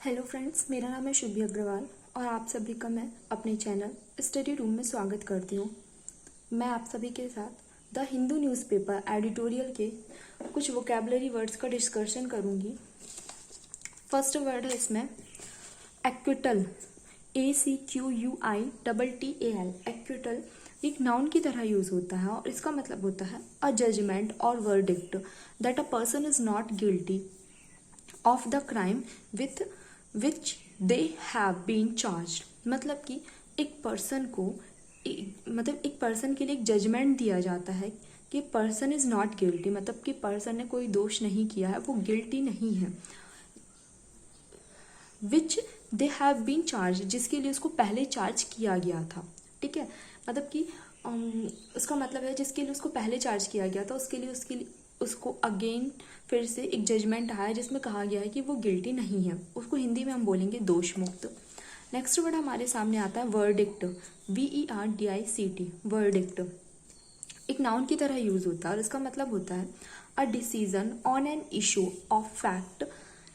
Hello friends, मेरा नाम है शुभी अग्रवाल और आप सभी का मैं अपने चैनल स्टडी रूम में स्वागत करती हूँ। मैं आप सभी के साथ द हिंदू न्यूज़पेपर एडिटोरियल के कुछ वोकेबलरी वर्ड्स का डिस्कशन करूँगी। फर्स्ट वर्ड है इसमें एक्विटल, ACQUITTAL। एक्विटल एक नाउन की तरह यूज होता है और इसका मतलब होता है अ जजमेंट और verdict that a person is not guilty of the crime with which they have been charged. मतलब कि एक पर्सन को एक पर्सन के लिए एक जजमेंट दिया जाता है कि पर्सन इज नॉट गिल्टी, मतलब कि पर्सन ने कोई दोष नहीं किया है, वो गिल्टी नहीं है। विच दे हैव बीन चार्ज, जिसके लिए उसको पहले चार्ज किया गया था। ठीक है, मतलब कि उसका मतलब है जिसके लिए उसको पहले चार्ज किया गया था उसको अगेन फिर से एक जजमेंट आया जिसमें कहा गया है कि वो गिल्टी नहीं है। उसको हिंदी में हम बोलेंगे दोष मुक्त। नेक्स्ट वर्ड हमारे सामने आता है वर्डिक्ट, VERDICT। वर्डिक्ट एक नाउन की तरह यूज होता है और इसका मतलब होता है a decision on an issue of fact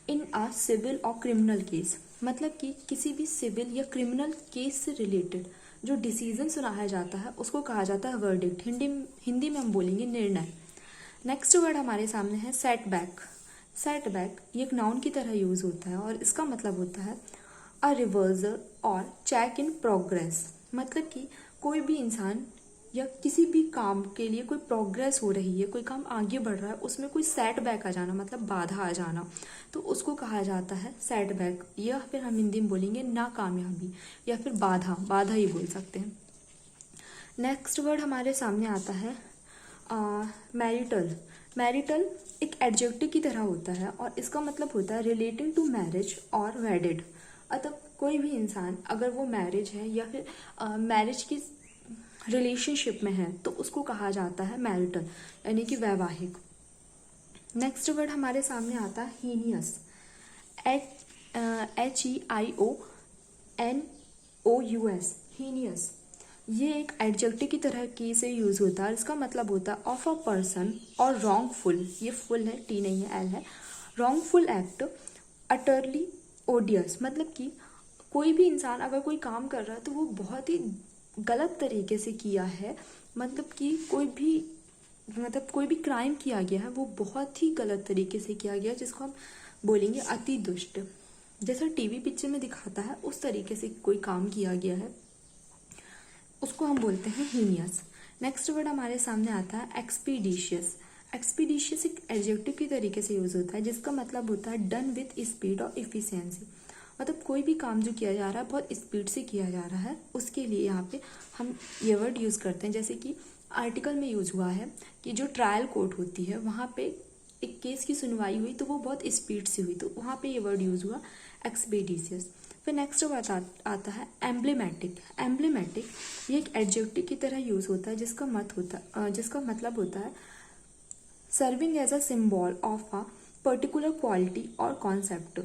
in a civil और क्रिमिनल केस। मतलब कि किसी भी सिविल या क्रिमिनल केस से रिलेटेड जो डिसीजन सुनाया जाता है उसको कहा जाता है वर्डिक्ट। हिंदी में हम बोलेंगे निर्णय। नेक्स्ट वर्ड हमारे सामने है सेटबैक। सेटबैक ये एक नाउन की तरह यूज होता है और इसका मतलब होता है अ रिवर्सल और चेक इन प्रोग्रेस। मतलब कि कोई भी इंसान या किसी भी काम के लिए कोई प्रोग्रेस हो रही है, कोई काम आगे बढ़ रहा है, उसमें कोई सेटबैक आ जाना मतलब बाधा आ जाना, तो उसको कहा जाता है सेटबैक, या फिर हम हिंदी में बोलेंगे नाकामयाबी या फिर बाधा, बाधा ही बोल सकते हैं। नेक्स्ट वर्ड हमारे सामने आता है मैरिटल। मैरिटल एक एडजेक्टिव की तरह होता है और इसका मतलब होता है रिलेटिंग टू मैरिज और वेडिड। मतलब कोई भी इंसान अगर वो मैरिज है या फिर मैरिज की रिलेशनशिप में है तो उसको कहा जाता है मैरिटल, यानी कि वैवाहिक। नेक्स्ट वर्ड हमारे सामने आता है हीनियस, HEIONOUS। हीनियस ये एक एडजेक्टिव की तरह की से यूज होता है। इसका मतलब होता है ऑफ अ पर्सन और रॉन्गफुल, ये फुल है, टी नहीं है, एल है। Wrongful act, utterly ओडियस। मतलब कि कोई भी इंसान अगर कोई काम कर रहा है तो वो बहुत ही गलत तरीके से किया है। मतलब कि कोई भी क्राइम किया गया है वो बहुत ही गलत तरीके से किया गया, जिसको हम बोलेंगे अति दुष्ट। जैसा टीवी पिक्चर में दिखाता है उस तरीके से कोई काम किया गया है, उसको हम बोलते हैं हीनियस। नेक्स्ट वर्ड हमारे सामने आता है एक्सपीडिशियस। एक्सपीडिशियस एक एडजेक्टिव की तरीके से यूज होता है जिसका मतलब होता है डन विथ स्पीड और इफिशियंसी। मतलब कोई भी काम जो किया जा रहा है बहुत स्पीड से किया जा रहा है, उसके लिए यहाँ पे हम ये वर्ड यूज करते हैं। जैसे कि आर्टिकल में यूज हुआ है कि जो ट्रायल कोर्ट होती है वहाँ पे एक केस की सुनवाई हुई तो वो बहुत स्पीड से हुई, तो वहाँ पे ये वर्ड यूज हुआ एक्सपीडिशियस। फिर नेक्स्ट वर्ड आता है एम्ब्लेमेटिक। एम्ब्लेमेटिक ये एक एडजेक्टिव की तरह यूज होता है जिसका मतलब होता है serving as a symbol of a particular quality और कॉन्सेप्ट।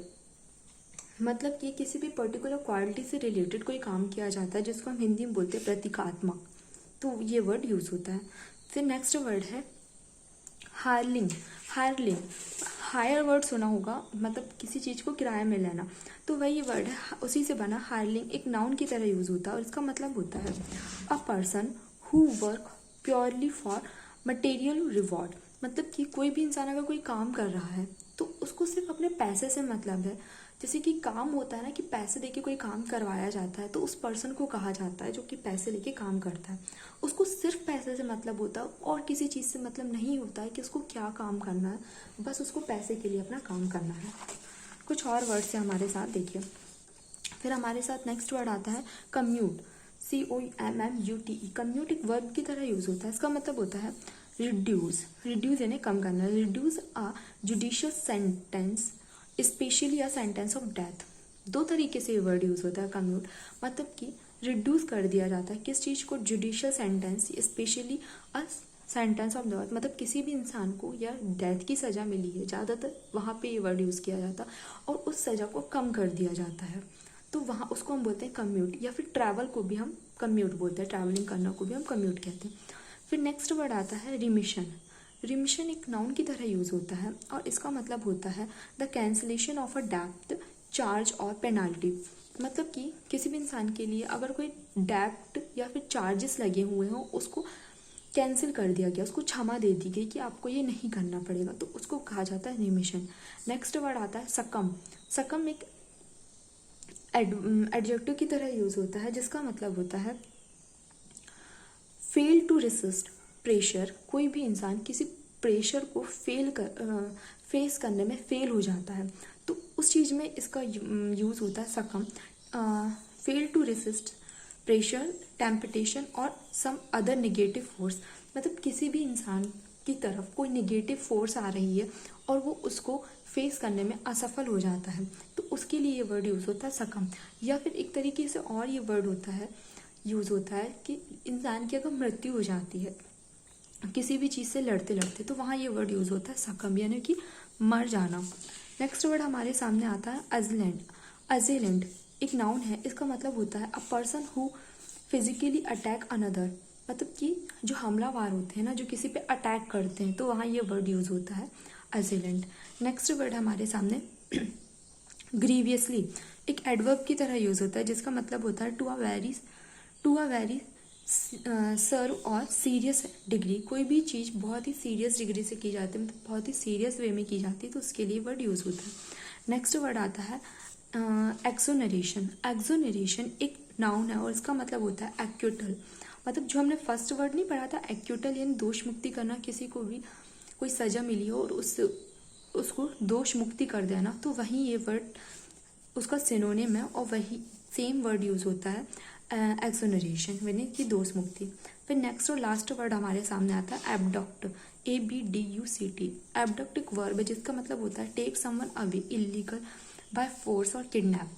मतलब कि किसी भी पर्टिकुलर क्वालिटी से रिलेटेड कोई काम किया जाता है जिसको हम हिंदी में बोलते हैं प्रतीकात्मक, तो ये वर्ड यूज होता है। फिर नेक्स्ट वर्ड है हायरलिंग। हायरलिंग हायर वर्ड सुना होगा, मतलब किसी चीज को किराए में लेना, तो वही वर्ड है, उसी से बना। हायरलिंग एक नाउन की तरह यूज होता है और इसका मतलब होता है a person who work purely for material reward. मतलब कि कोई भी इंसान अगर कोई काम कर रहा है तो उसको सिर्फ अपने पैसे से मतलब है। जैसे कि काम होता है ना कि पैसे देके कोई काम करवाया जाता है, तो उस पर्सन को कहा जाता है जो कि पैसे लेके काम करता है। उसको सिर्फ पैसे से मतलब होता है और किसी चीज़ से मतलब नहीं होता है कि उसको क्या काम करना है, बस उसको पैसे के लिए अपना काम करना है। कुछ और वर्ड्स है हमारे साथ, देखिए। फिर हमारे साथ नेक्स्ट वर्ड आता है कम्यूट, COMMUTE। कम्यूट एक वर्ब की तरह यूज होता है। इसका मतलब होता है रिड्यूस। रिड्यूस यानी कम करना। Reduce a judicious sentence specially a sentence of death. दो तरीके से ये वर्ड यूज होता है कम्यूट, मतलब कि रिड्यूस कर दिया जाता है किस चीज को, judicial sentence specially a sentence of death. मतलब किसी भी इंसान को या डेथ की सजा मिली है, ज़्यादातर वहाँ पे ये वर्ड यूज़ किया जाता है और उस सजा को कम कर दिया जाता है, तो वहाँ उसको हम बोलते हैं कम्यूट। या फिर ट्रैवल को भी हम कम्यूट बोलते हैं, ट्रैवलिंग करना को भी हम कम्यूट कहते हैं। फिर नेक्स्ट वर्ड आता है रिमिशन। रिमिशन एक नाउन की तरह यूज होता है और इसका मतलब होता है द कैंसिलेशन ऑफ अ डेब्ट चार्ज और पेनाल्टी, मतलब कि किसी भी इंसान के लिए अगर कोई डेब्ट या फिर चार्जेस लगे हुए हों उसको कैंसिल कर दिया गया, उसको क्षमा दे दी गई कि आपको ये नहीं करना पड़ेगा, तो उसको कहा जाता है रिमिशन। नेक्स्ट वर्ड आता है सकम। सकम एक एडजेक्टिव की तरह यूज होता है जिसका मतलब होता है फेल टू रेसिस्ट प्रेशर। कोई भी इंसान किसी प्रेशर को फेस करने में फेल हो जाता है तो उस चीज़ में इसका यूज़ होता है succumb. Fail to resist pressure, temptation और सम अदर नेगेटिव फोर्स, मतलब किसी भी इंसान की तरफ कोई नेगेटिव फोर्स आ रही है और वो उसको फेस करने में असफल हो जाता है तो उसके लिए ये वर्ड यूज़ होता है सकम। या फिर एक तरीके से और ये वर्ड होता है यूज़ होता है कि इंसान की अगर मृत्यु हो जाती है किसी भी चीज़ से लड़ते लड़ते तो वहाँ ये वर्ड यूज़ होता है सकम, यानी कि मर जाना। नेक्स्ट वर्ड हमारे सामने आता है अजलेंट। अजेलेंट एक नाउन है, इसका मतलब होता है a person who physically attack another, मतलब कि जो हमलावर होते हैं ना, जो किसी पे अटैक करते हैं, तो वहाँ ये वर्ड यूज़ होता है अजेलेंट। नेक्स्ट वर्ड हमारे सामने ग्रीवियसली एक एडवर्ब की तरह यूज़ होता है जिसका मतलब होता है टू अ वेरी सर्व और सीरियस डिग्री। कोई भी चीज़ बहुत ही सीरियस डिग्री से की जाती है, मतलब बहुत ही सीरियस वे में की जाती है, तो उसके लिए वर्ड यूज़ होता है। नेक्स्ट वर्ड आता है एक्सोनरेशन। एक्सोनरेशन एक नाउन है और इसका मतलब होता है एक्यूटल, मतलब जो हमने फर्स्ट वर्ड नहीं पढ़ा था एक्यूटल, यानी दोष मुक्ति करना, किसी को भी कोई सजा मिली हो और उसको दोष मुक्ति कर देना, तो वही ये वर्ड उसका सिनोनिम है और वही सेम वर्ड यूज़ होता है एक्सोनरेशन, यानी कि दोष मुक्ति। फिर नेक्स्ट और लास्ट वर्ड हमारे सामने आता है एबडक्ट। ABDUCT। एबडक्ट एक वर्ब है जिसका मतलब होता है take someone away illegal by force और किडनैप,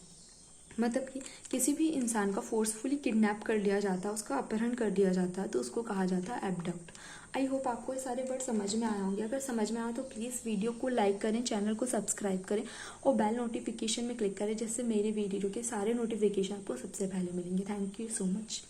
मतलब कि किसी भी इंसान का फोर्सफुली किडनैप कर लिया जाता है, उसका अपहरण कर दिया जाता है, तो उसको कहा जाता है एबडक्ट। आई होप आपको ये सारे वर्ड समझ में आए होंगे। अगर समझ में आया तो प्लीज़ वीडियो को लाइक करें, चैनल को सब्सक्राइब करें और बेल नोटिफिकेशन में क्लिक करें जिससे मेरे वीडियो के सारे नोटिफिकेशन आपको सबसे पहले मिलेंगे। Thank you so much.